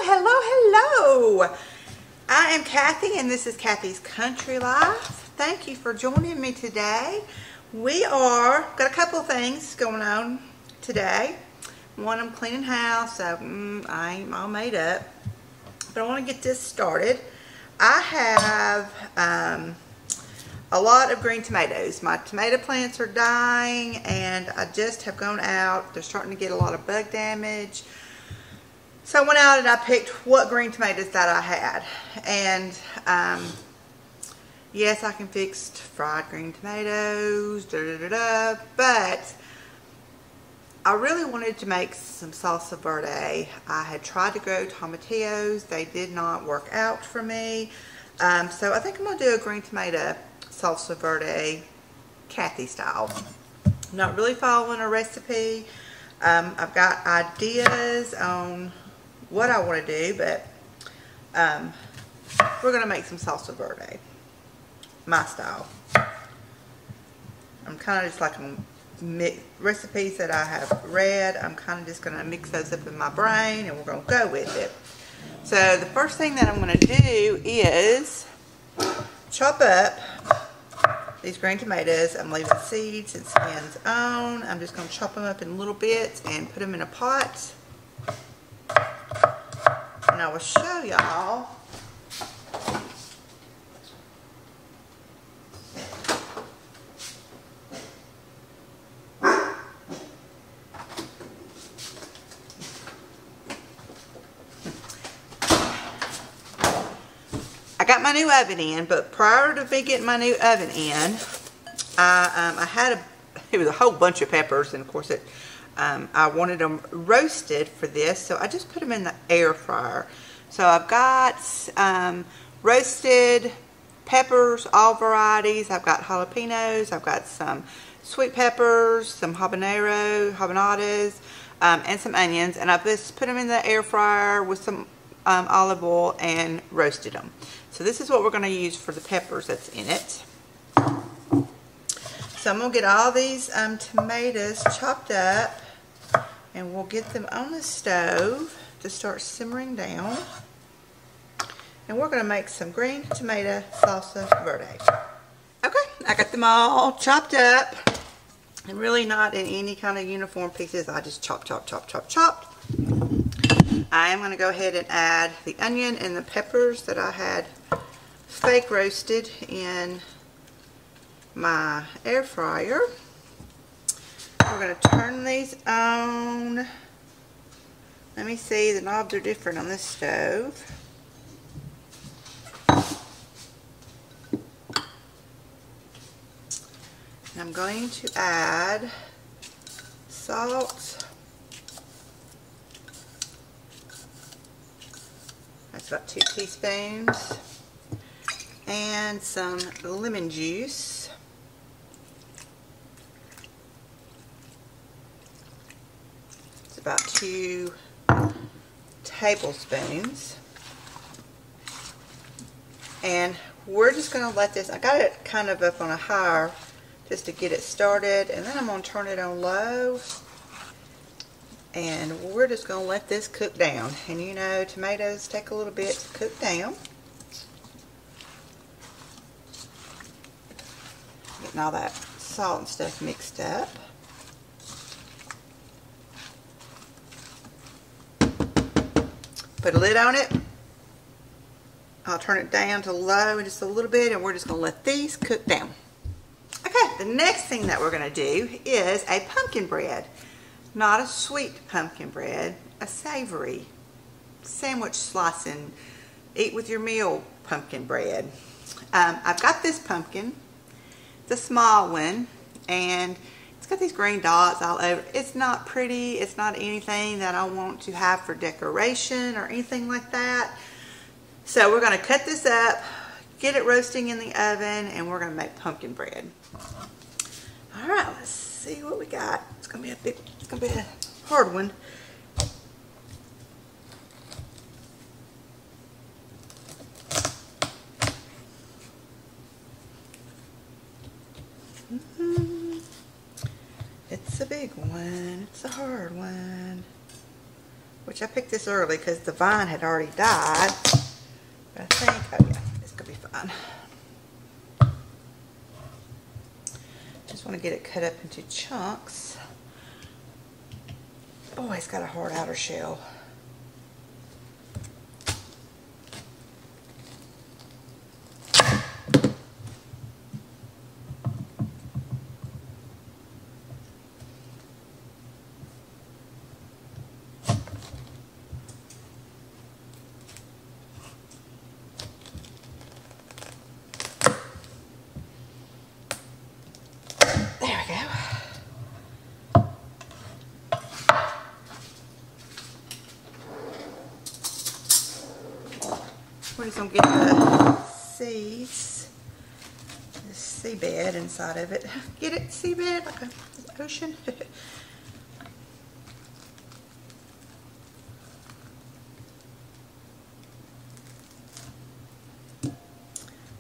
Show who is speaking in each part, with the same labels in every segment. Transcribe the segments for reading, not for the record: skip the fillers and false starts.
Speaker 1: Hello. I am Kathy and this is Kathy's Country Life. Thank you for joining me today. We are got a couple of things going on today. One, I'm cleaning house, so I ain't all made up. But I want to get this started. I have a lot of green tomatoes. My tomato plants are dying and I just have gone out. They're starting to get a lot of bug damage. So I went out and I picked what green tomatoes that I had. And yes, I can fix fried green tomatoes, but I really wanted to make some salsa verde. I had tried to grow tomatillos. They did not work out for me. So I think I'm going to do a green tomato salsa verde Kathy style. I'm not really following a recipe. I've got ideas on what I want to do, but we're going to make some salsa verde, my style. I'm kind of just like recipes that I have read. I'm kind of just going to mix those up in my brain and we're going to go with it. So the first thing that I'm going to do is chop up these green tomatoes. I'm leaving seeds and skins on. I'm just going to chop them up in little bits and put them in a pot. And I will show y'all I got my new oven in, but prior to me getting my new oven in, I had it was a whole bunch of peppers, and of course I wanted them roasted for this, so I just put them in the air fryer. So I've got roasted peppers, all varieties. I've got jalapenos, I've got some sweet peppers, some habanadas, and some onions, and I just put them in the air fryer with some olive oil and roasted them. So this is what we're going to use for the peppers that's in it. So I'm going to get all these tomatoes chopped up and we'll get them on the stove to start simmering down. And we're going to make some green tomato salsa verde. Okay, I got them all chopped up and really not in any kind of uniform pieces. I just chop. I am going to go ahead and add the onion and the peppers that I had fake roasted in my air fryer. We're going to turn these on. Let me see, the knobs are different on this stove. And I'm going to add salt. That's about 2 teaspoons. And some lemon juice. It's about 2 tablespoons. And we're just going to let this, I got it kind of up on a higher just to get it started, and then I'm going to turn it on low. And we're just going to let this cook down. And you know, tomatoes take a little bit to cook down. Getting all that salt and stuff mixed up. Put a lid on it. I'll turn it down to low in just a little bit, and we're just going to let these cook down. Okay, the next thing that we're going to do is a pumpkin bread. Not a sweet pumpkin bread, a savory sandwich slicing, eat with your meal pumpkin bread. I've got this pumpkin, the small one, and it's got these green dots all over. It's not pretty, it's not anything that I want to have for decoration or anything like that. So we're going to cut this up, get it roasting in the oven, and we're going to make pumpkin bread. Alright, let's see what we got. It's going to be a hard one. It's a big one. It's a hard one. which I picked this early because the vine had already died. But I think, oh yeah, it's going to be fine. Just want to get it cut up into chunks. Boy, it's got a hard outer shell. We're just going to get the seeds, the seabed inside of it. Get it? Seabed? Like an ocean?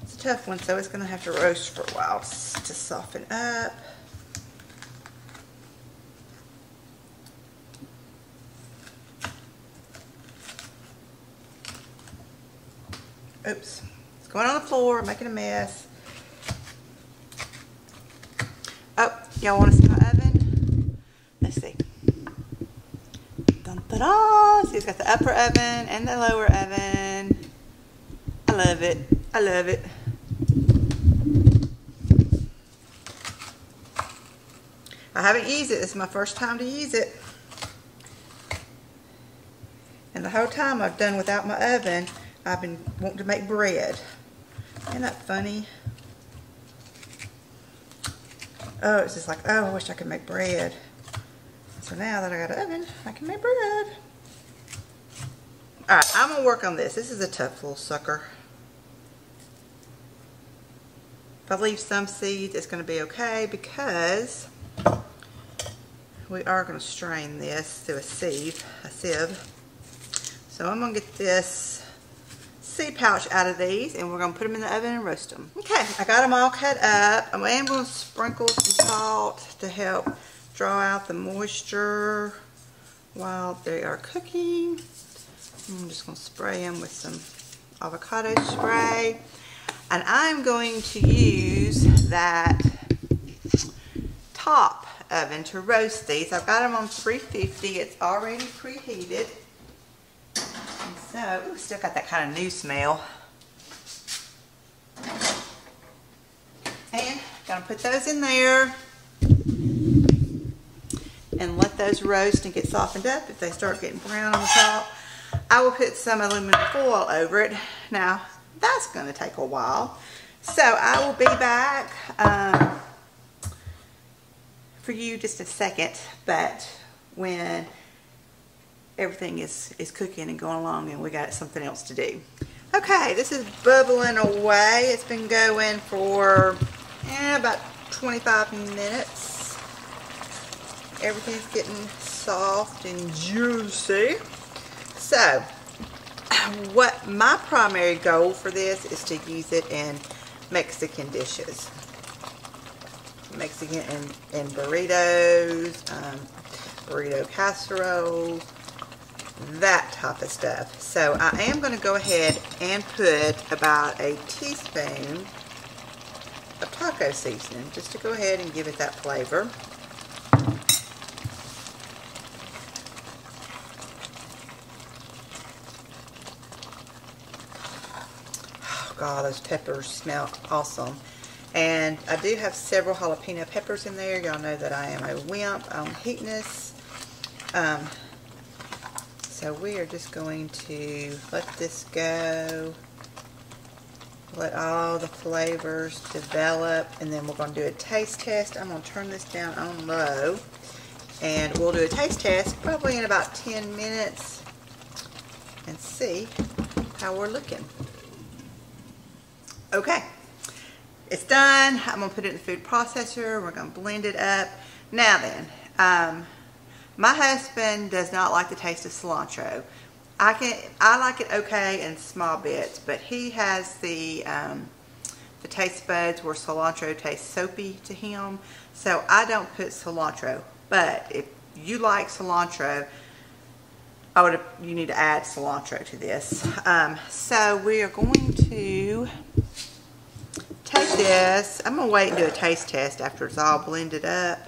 Speaker 1: It's a tough one, so it's going to have to roast for a while to soften up. Oops, it's going on the floor, making a mess. Oh, y'all want to see my oven? Let's see. Dun, da, da. See, it's got the upper oven and the lower oven. I love it. I love it. I haven't used it. This is my first time to use it. And the whole time I've done without my oven, I've been wanting to make bread. Isn't that funny? Oh, it's just like, oh, I wish I could make bread. So now that I got an oven, I can make bread. Alright, I'm going to work on this. This is a tough little sucker. If I leave some seeds, it's going to be okay because we are going to strain this through a sieve. So I'm going to get this seed pouch out of these and we're going to put them in the oven and roast them. Okay, I got them all cut up. I am going to sprinkle some salt to help draw out the moisture while they are cooking. I'm just going to spray them with some avocado spray. And I'm going to use that top oven to roast these. I've got them on 350. It's already preheated. So, ooh, still got that kind of new smell. And gonna put those in there and let those roast and get softened up. If they start getting brown on the top, I will put some aluminum foil over it. Now, that's gonna take a while. So, I will be back for you just a second, but when everything is cooking and going along and we got something else to do. Okay, this is bubbling away. It's been going for about 25 minutes. Everything's getting soft and juicy. So, what my primary goal for this is to use it in Mexican dishes. Mexican and burritos, burrito casseroles, that type of stuff. So I am going to go ahead and put about a teaspoon of taco seasoning just to go ahead and give it that flavor. Oh God, those peppers smell awesome. And I do have several jalapeno peppers in there. Y'all know that I am a wimp on heatness. So we are just going to let this go, let all the flavors develop, and then we're going to do a taste test. I'm going to turn this down on low, and we'll do a taste test probably in about 10 minutes and see how we're looking. Okay, it's done. I'm going to put it in the food processor. We're going to blend it up. Now then, my husband does not like the taste of cilantro. I like it okay in small bits, but he has the taste buds where cilantro tastes soapy to him, so I don't put cilantro. But if you like cilantro, you need to add cilantro to this. So we are going to take this. I'm going to wait and do a taste test after it's all blended up.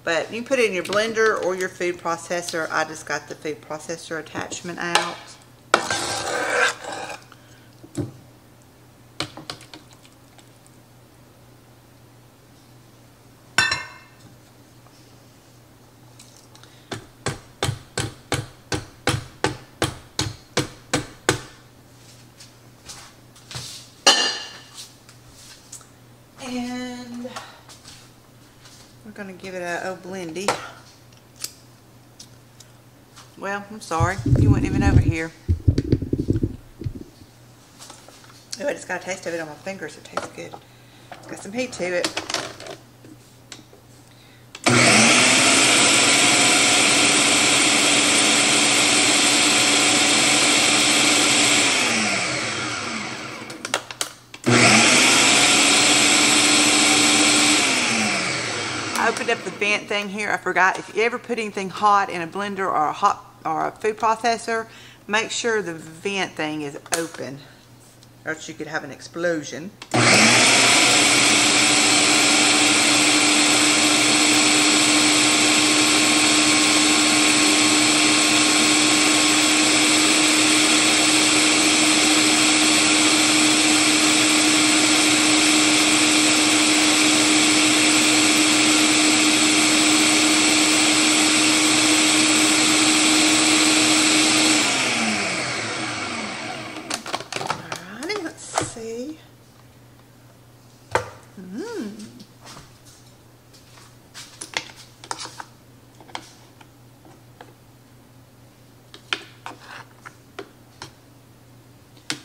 Speaker 1: But you can put it in your blender or your food processor. I just got the food processor attachment out. And we're going to give it a blendy. Well, I'm sorry, you weren't even over here. Oh, I just got a taste of it on my fingers. It tastes good. It's got some heat to it. I opened up the vent thing here. I forgot, if you ever put anything hot in a blender or a food processor, make sure the vent thing is open, or else you could have an explosion.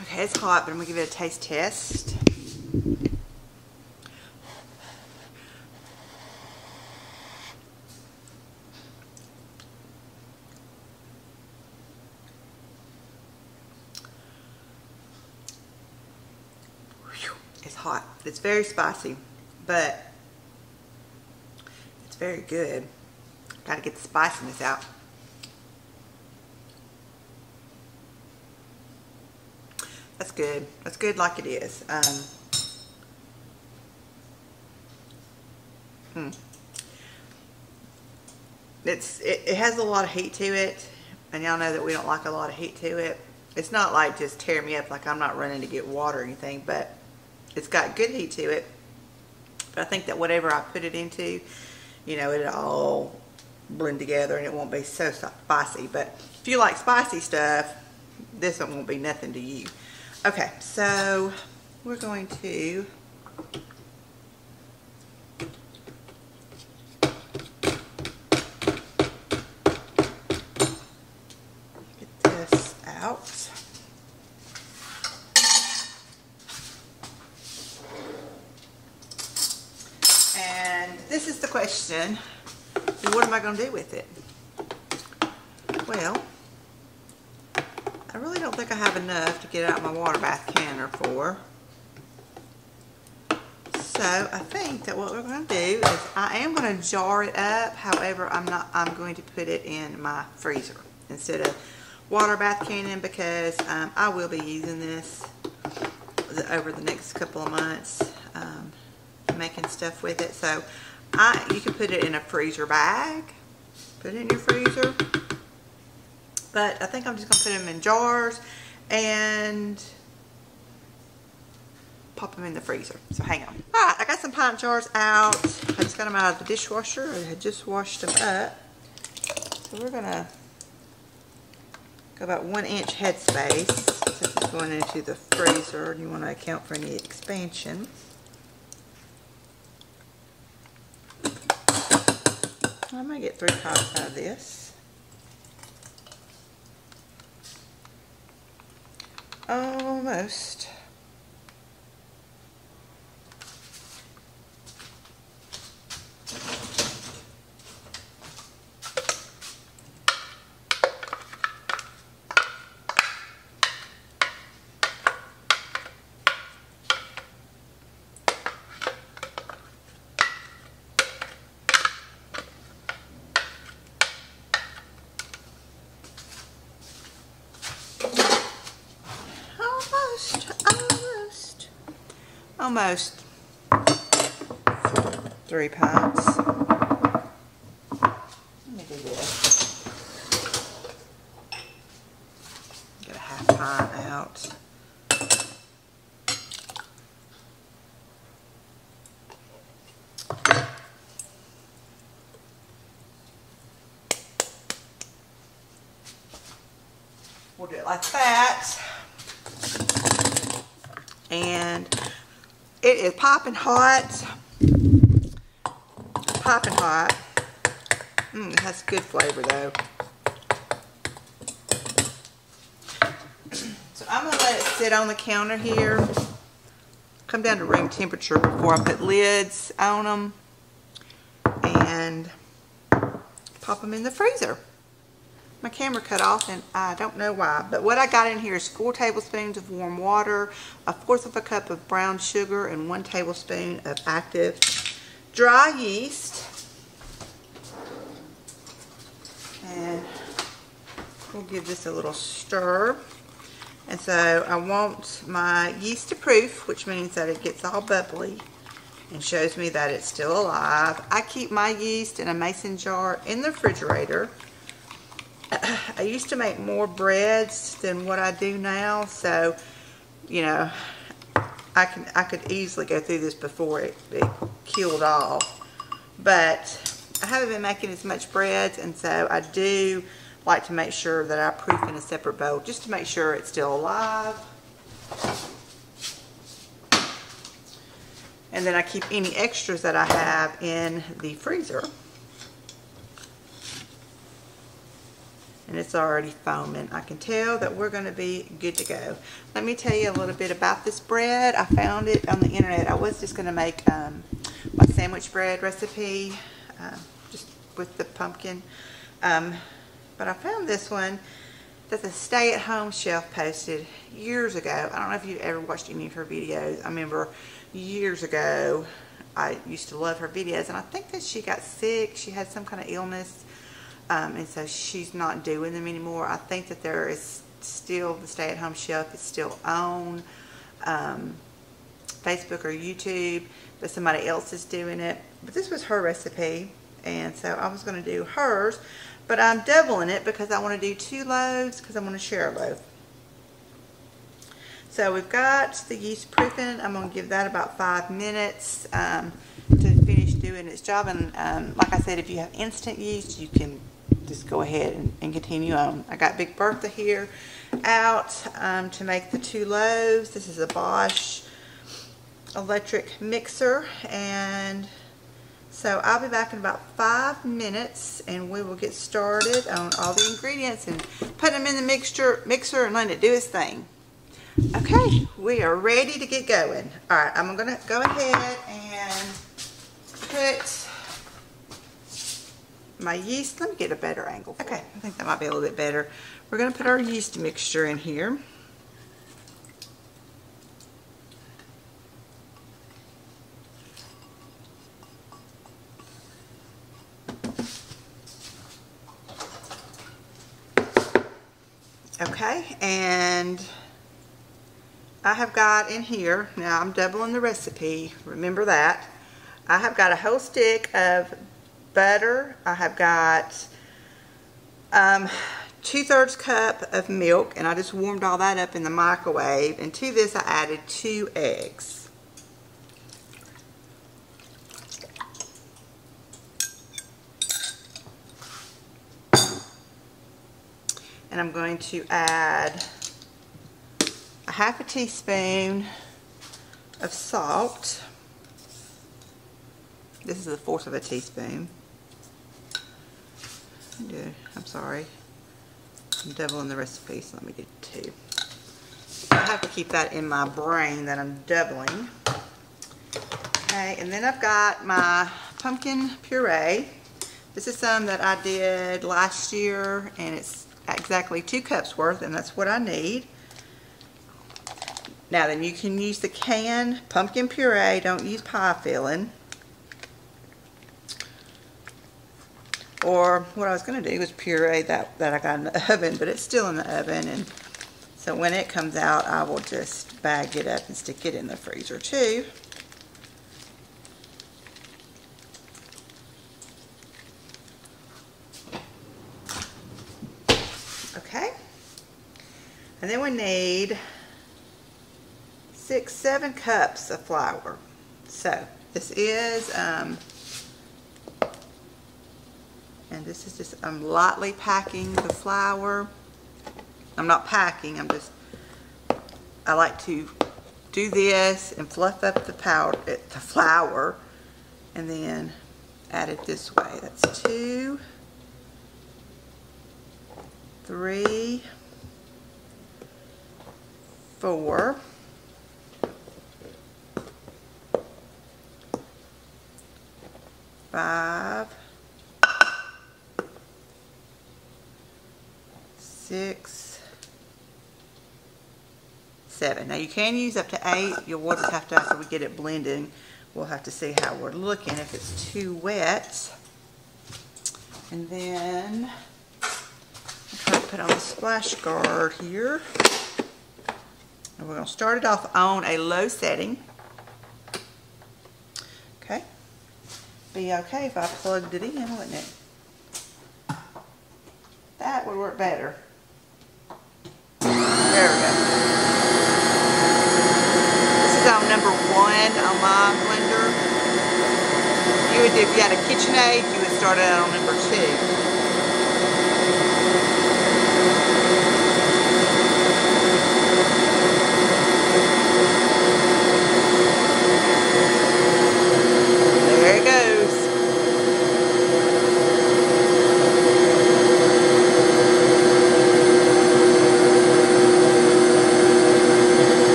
Speaker 1: Okay, it's hot, but I'm going to give it a taste test. It's hot. It's very spicy, but it's very good. Got to get the spiciness out. That's good. That's good like it is. It has a lot of heat to it, and y'all know that we don't like a lot of heat to it. It's not like just tear me up, like I'm not running to get water or anything, but it's got good heat to it. But I think that whatever I put it into, you know, it'll all blend together and it won't be so spicy. But if you like spicy stuff, this one won't be nothing to you. Okay, so we're going to get this out. And this is the question, what am I going to do with it? Well, I really don't think I have enough to get out my water bath canner for. So I think that what we're going to do is I am going to jar it up. However, I'm going to put it in my freezer instead of water bath canning, because I will be using this over the next couple of months, making stuff with it. So you can put it in a freezer bag, put it in your freezer. But I think I'm just going to put them in jars and pop them in the freezer. So hang on. Alright, I got some pint jars out. I just got them out of the dishwasher. I had just washed them up. So we're going to go about 1 inch headspace, since it's going into the freezer and you want to account for any expansion. I might get 3 pots out of this. Almost. almost 3 pints. Let me do this. Get a half pint out. We'll do it like that. And it is popping hot. Popping hot. It has good flavor though. So I'm going to let it sit on the counter here. Come down to room temperature before I put lids on them. And pop them in the freezer. My camera cut off and I don't know why, but what I got in here is 4 tablespoons of warm water, 1/4 of a cup of brown sugar, and 1 tablespoon of active dry yeast. And we'll give this a little stir. And so I want my yeast to proof, which means that it gets all bubbly and shows me that it's still alive. I keep my yeast in a mason jar in the refrigerator. I used to make more breads than what I do now, so you know I could easily go through this before it killed off. But I haven't been making as much breads, and so I do like to make sure that I proof in a separate bowl just to make sure it's still alive. And then I keep any extras that I have in the freezer. And it's already foaming. I can tell that we're going to be good to go. Let me tell you a little bit about this bread. I found it on the internet. I was just going to make my sandwich bread recipe just with the pumpkin. But I found this one that the Stay at Home Chef posted years ago. I don't know if you've ever watched any of her videos. I remember years ago I used to love her videos, and I think that she got sick. She had some kind of illness. And so she's not doing them anymore. I think that there is still, the Stay at Home Chef is still on Facebook or YouTube, but somebody else is doing it. But this was her recipe, and so I was going to do hers, but I'm doubling it because I want to do 2 loaves because I want to share a loaf. So we've got the yeast proofing. I'm going to give that about 5 minutes to finish doing its job. And like I said, if you have instant yeast, you can just go ahead and continue on. I got Big Bertha here out to make the 2 loaves. This is a Bosch electric mixer, and so I'll be back in about 5 minutes and we will get started on all the ingredients and put them in the mixer and let it do its thing. Okay, we are ready to get going. Alright, I'm going to go ahead and put my yeast. Let me get a better angle. Okay, I think that might be a little bit better. We're going to put our yeast mixture in here. Okay, and I have got in here, now I'm doubling the recipe, remember that. I have got a whole stick of butter. I have got 2/3 cup of milk, and I just warmed all that up in the microwave, and to this I added 2 eggs. And I'm going to add a 1/2 teaspoon of salt. This is 1/4 teaspoon. I'm sorry, I'm doubling the recipe, so let me get 2. I have to keep that in my brain that I'm doubling. Okay, and then I've got my pumpkin puree. This is some that I did last year, and it's exactly 2 cups worth, and that's what I need. Now then, you can use the canned pumpkin puree. Don't use pie filling. Or what I was going to do was puree that I got in the oven, but it's still in the oven, and So when it comes out, I will just bag it up and stick it in the freezer too. Okay. And then we need 6-7 cups of flour. So this is, and this is just, I'm lightly packing the flour. I'm not packing, I like to do this and fluff up the flour, and then add it this way. That's 2, 3, 4, 5, 6, 7. Now you can use up to 8. You'll just have to, after we get it blending, we'll have to see how we're looking, if it's too wet. And then I'm trying to put on the splash guard here. And we're going to start it off on a low setting. Okay. Be okay if I plugged it in, wouldn't it? That would work better. There we go. This is on number 1 on my blender. You would do, if you had a KitchenAid, you would start it out on number 2.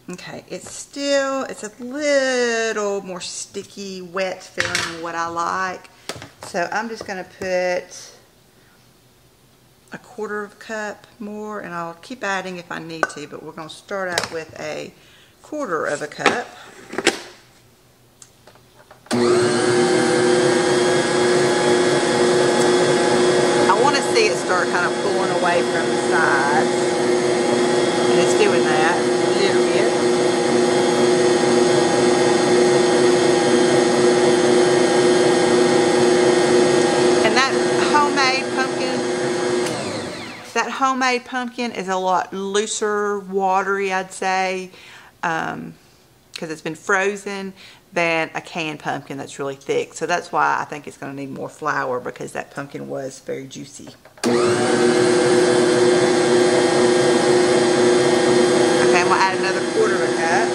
Speaker 1: Okay, it's a little more sticky, wet feeling than what I like. So I'm just going to put a 1/4 cup more, and I'll keep adding if I need to, but we're going to start out with a 1/4 cup. I want to see it start kind of pulling away from the sides, and it's doing that a little bit. That homemade pumpkin is a lot looser, watery, I'd say, because it's been frozen, than a canned pumpkin that's really thick. So that's why I think it's going to need more flour, because that pumpkin was very juicy. Okay, I'm going to add another 1/4 cup.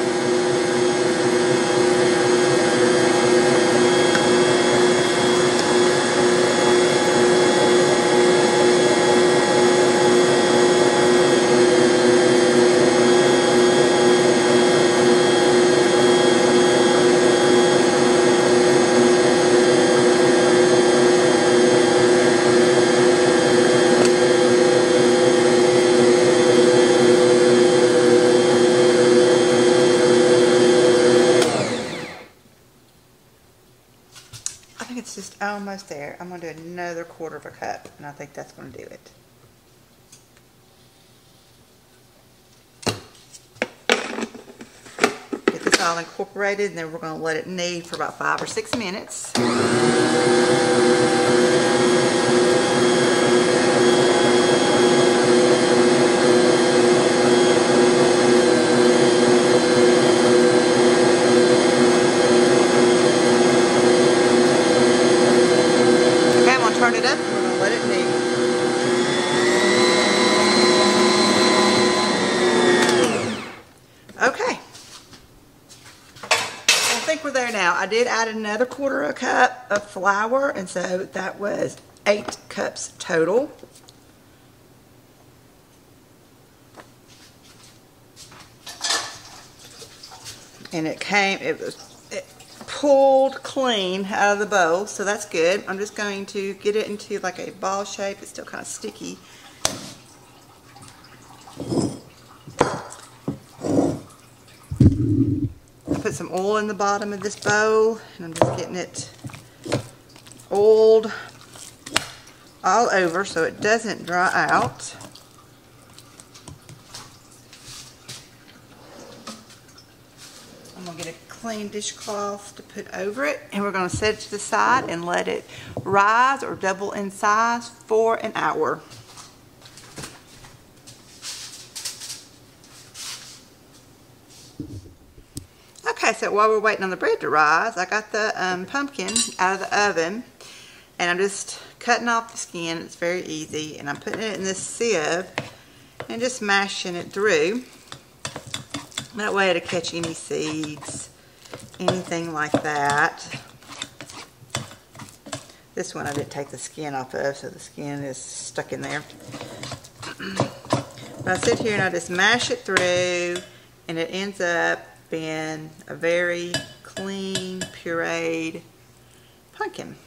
Speaker 1: It's just almost there. I'm going to do another 1/4 cup, and I think that's going to do it. Get this all incorporated, and then we're going to let it knead for about 5 or 6 minutes. Turn it up, and we're going to let it knead. Okay. I think we're there now. I did add another 1/4 cup of flour, and so that was 8 cups total. And it pulled clean out of the bowl, so that's good. I'm just going to get it into like a ball shape. It's still kind of sticky. I put some oil in the bottom of this bowl, and I'm just getting it oiled all over so it doesn't dry out. I'm going to get a clean dishcloth to put over it, and we're going to set it to the side and let it rise or double in size for an hour. Okay, so while we're waiting on the bread to rise, I got the pumpkin out of the oven, and I'm just cutting off the skin. It's very easy, and I'm putting it in this sieve and just mashing it through. That way it'll catch any seeds, anything like that. This one I didn't take the skin off of, so the skin is stuck in there. But I sit here and I just mash it through, and it ends up being a very clean, pureed pumpkin.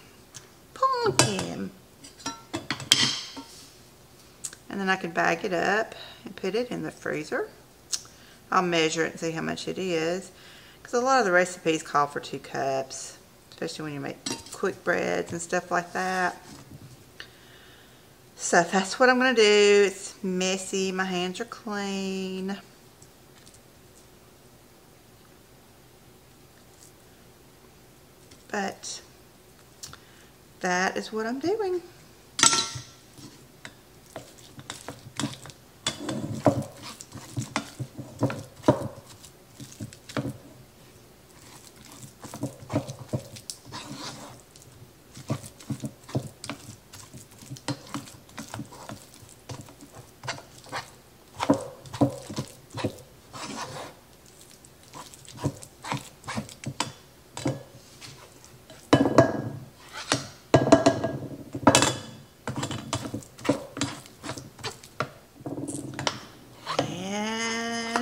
Speaker 1: And then I can bag it up and put it in the freezer. I'll measure it and see how much it is, because a lot of the recipes call for 2 cups, especially when you make quick breads and stuff like that. So that's what I'm going to do. It's messy. My hands are clean. But that is what I'm doing.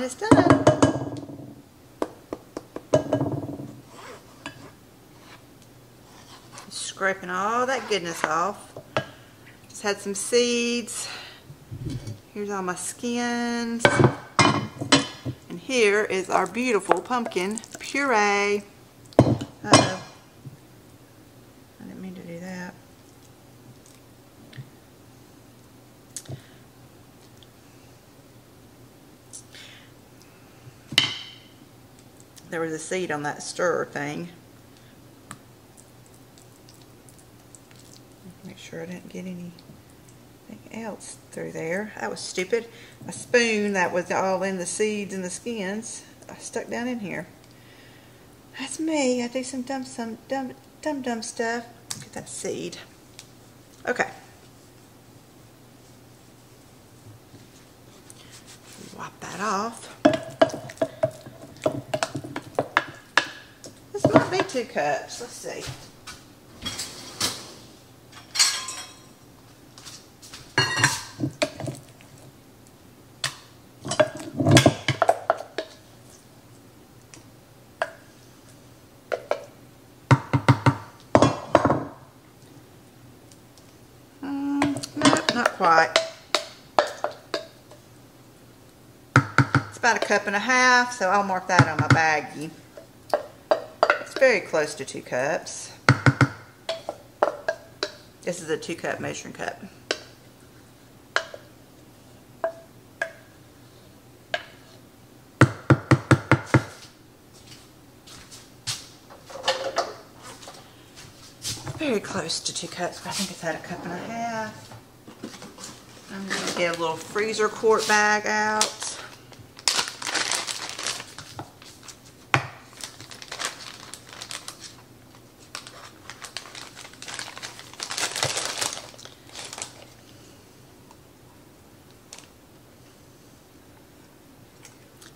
Speaker 1: It's done. Scraping all that goodness off. Just had some seeds. Here's all my skins. And here is our beautiful pumpkin puree. Uh-oh. I didn't mean to do that. There was a seed on that stir thing. Make sure I didn't get anything else through there. That was stupid. A spoon that was all in the seeds and the skins I stuck down in here. That's me. I do some dumb stuff. Look at that seed. Okay. Wipe that off. This might be 2 cups. Let's see. Nope, not quite. It's about 1.5 cups, so I'll mark that on my baggie. Very close to 2 cups. This is a 2 cup measuring cup. Very close to 2 cups, but I think it's at 1.5 cups. I'm going to get a little freezer quart bag out.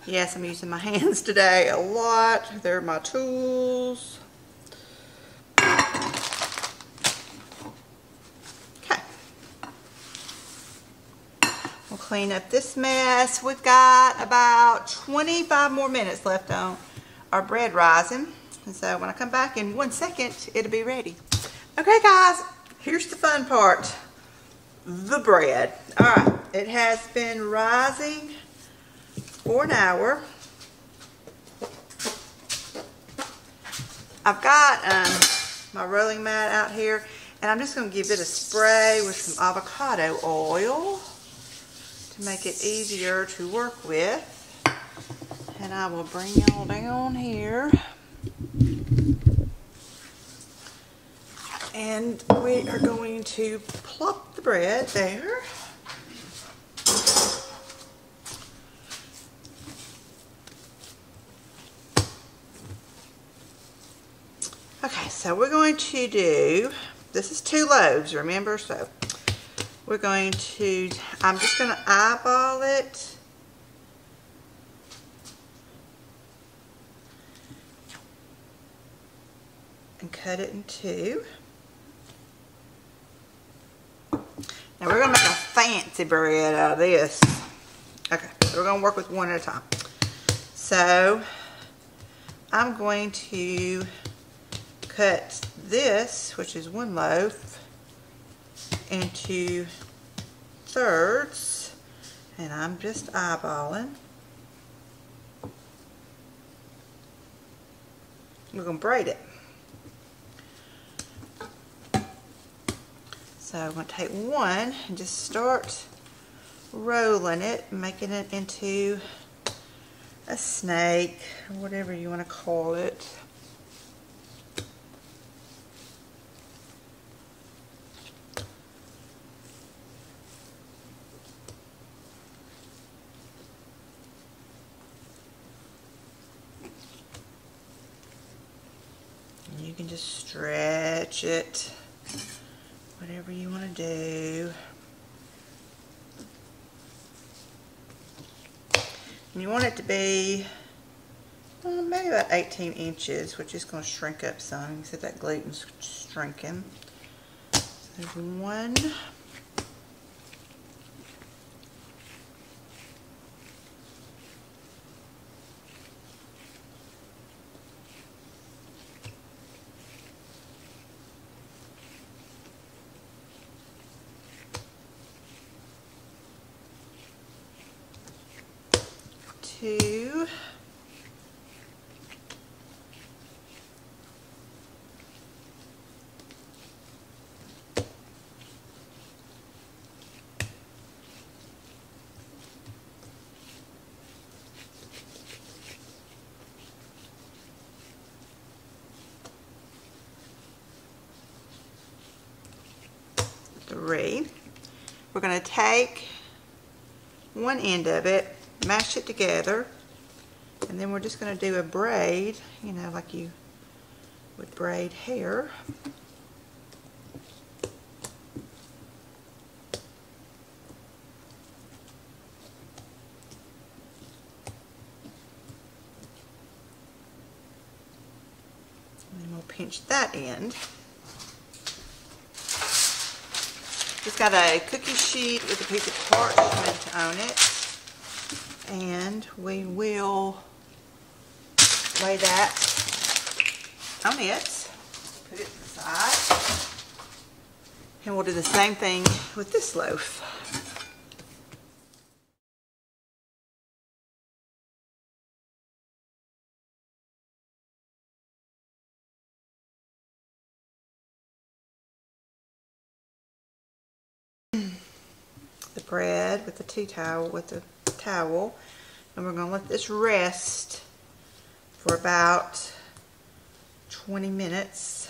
Speaker 1: Yes, I'm using my hands today a lot. They're my tools. Okay. We'll clean up this mess. We've got about 25 more minutes left on our bread rising. And so when I come back in 1 second, it'll be ready. Okay, guys, here's the fun part. The bread. All right, it has been rising for an hour. I've got my rolling mat out here, and I'm just going to give it a spray with some avocado oil to make it easier to work with. And I will bring y'all down here. And we are going to plop the bread there. Okay, so we're going to do, this is 2 loaves, remember? So we're going to, I'm just going to eyeball it. And cut it in 2. Now we're going to make a fancy bread out of this. Okay, so we're going to work with one at a time. So I'm going to cut this, which is 1 loaf, into 3rds, and I'm just eyeballing. We're going to braid it. So I'm going to take 1 and just start rolling it, making it into a snake, or whatever you want to call it. And you can just stretch it. Whatever you want to do. And you want it to be maybe about 18 inches, which is going to shrink up some. You can see that gluten's shrinking. So there's 1. Two. 3. We're going to take 1 end of it, mash it together, and then we're just going to do a braid, you know, like you would braid hair. And then we'll pinch that end. It's got a cookie sheet with a piece of parchment on it, and we will lay that on it, put it to the side, and we'll do the same thing with this loaf. The bread with the towel, and we're going to let this rest for about 20 minutes.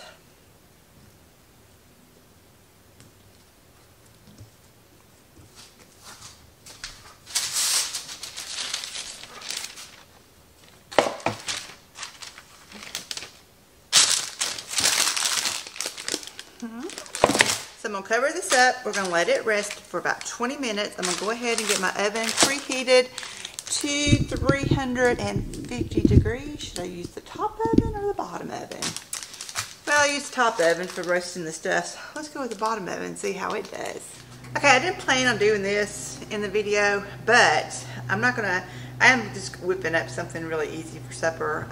Speaker 1: So I'm going to cover this up. We're going to let it rest for about 20 minutes. I'm going to go ahead and get my oven preheated, to 350 degrees. Should I use the top oven or the bottom oven? Well, I use the top oven for roasting the stuff. So let's go with the bottom oven and see how it does. Okay, I didn't plan on doing this in the video, but I'm not gonna, I am just whipping up something really easy for supper.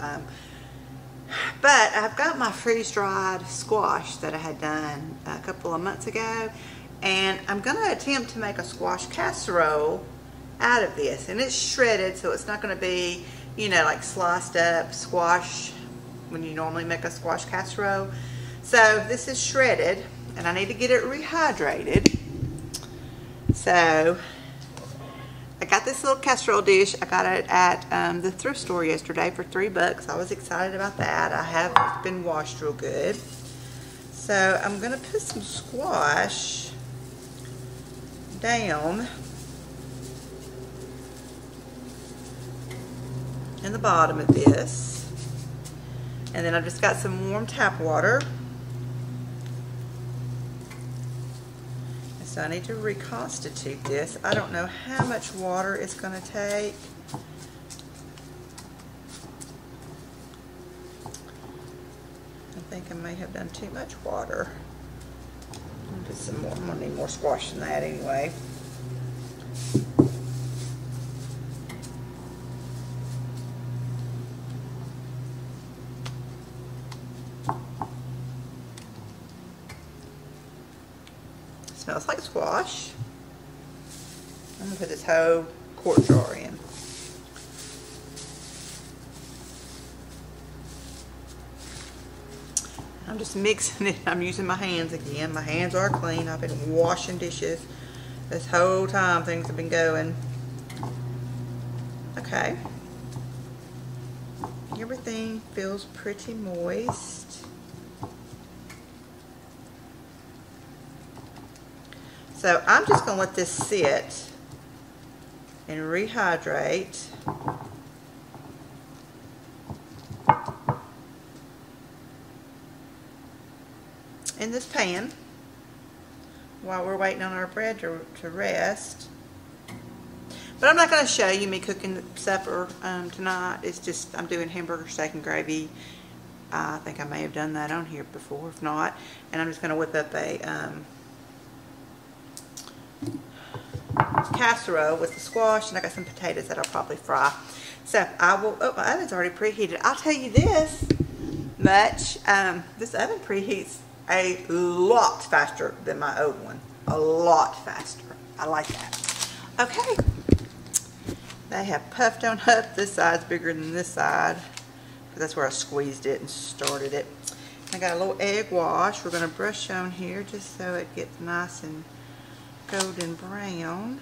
Speaker 1: But I've got my freeze-dried squash that I had done a couple of months ago, and I'm gonna attempt to make a squash casserole out of this. And it's shredded, so it's not gonna be, you know, like sliced up squash when you normally make a squash casserole. So this is shredded, and I need to get it rehydrated. So I got this little casserole dish. I got it at the thrift store yesterday for $3. I was excited about that. I have, it's been washed real good. So I'm gonna put some squash down in the bottom of this. And then I've just got some warm tap water. So I need to reconstitute this. I don't know how much water it's going to take. I think I may have done too much water. I'll put some more. I'm going to need more squash than that anyway. Smells like squash. I'm going to put this whole quart jar in. I'm just mixing it. I'm using my hands again. My hands are clean. I've been washing dishes this whole time things have been going. Okay. Everything feels pretty moist. So I'm just going to let this sit and rehydrate. In this pan while we're waiting on our bread to rest. But I'm not going to show you me cooking supper tonight. It's just I'm doing hamburger steak and gravy. I think I may have done that on here before, if not. And I'm just going to whip up a casserole with the squash, and I got some potatoes that I'll probably fry. So I will, oh, my oven's already preheated. I'll tell you this much, this oven preheats a lot faster than my old one. A lot faster. I like that. Okay. They have puffed on up. This side's bigger than this side. That's where I squeezed it and started it. I got a little egg wash. We're going to brush on here just so it gets nice and golden brown.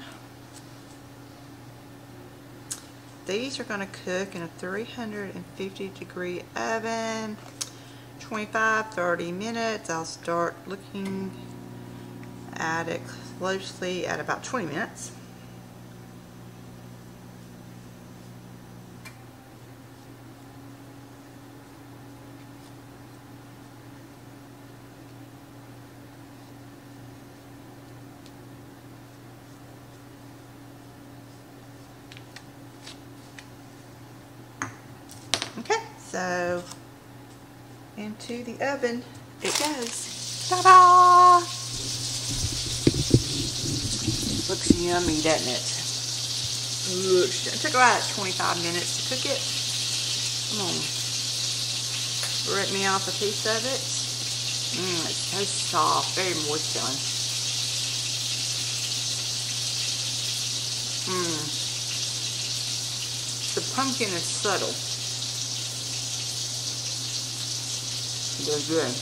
Speaker 1: These are going to cook in a 350 degree oven, 25-30 minutes. I'll start looking at it closely at about 20 minutes. Okay, so into the oven it goes. Ta-da! Looks yummy, doesn't it? Looks, it took about 25 minutes to cook it. Come on. Rip me off a piece of it. It's so soft, very moist feeling. The pumpkin is subtle. They're good.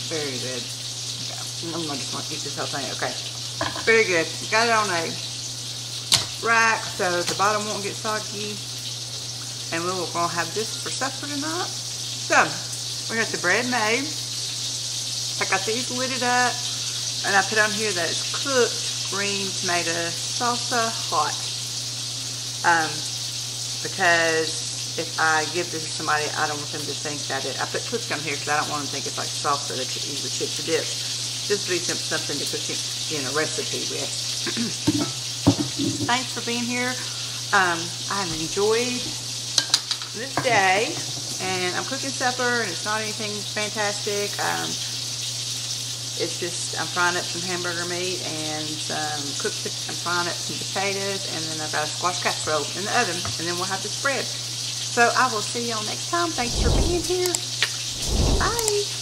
Speaker 1: Very good. Okay. I just want to eat this whole thing. Okay. Very good. Got it on a rack so the bottom won't get soggy. And we're going to have this for supper tonight. So, we got the bread made. I got these lidded up. And I put on here that it's cooked green tomato salsa hot. Because if I give this to somebody, I don't want them to think that I put cookie on here because I don't want them to think it's like salsa that you eat with chips or dips. Just be something to cook in a recipe with. Thanks for being here. I've enjoyed this day, and I'm cooking supper, and it's not anything fantastic. It's just I'm frying up some hamburger meat and I'm frying up some potatoes, and then I've got a squash casserole in the oven, and then we'll have to spread. So I will see y'all next time. Thanks for being here. Bye.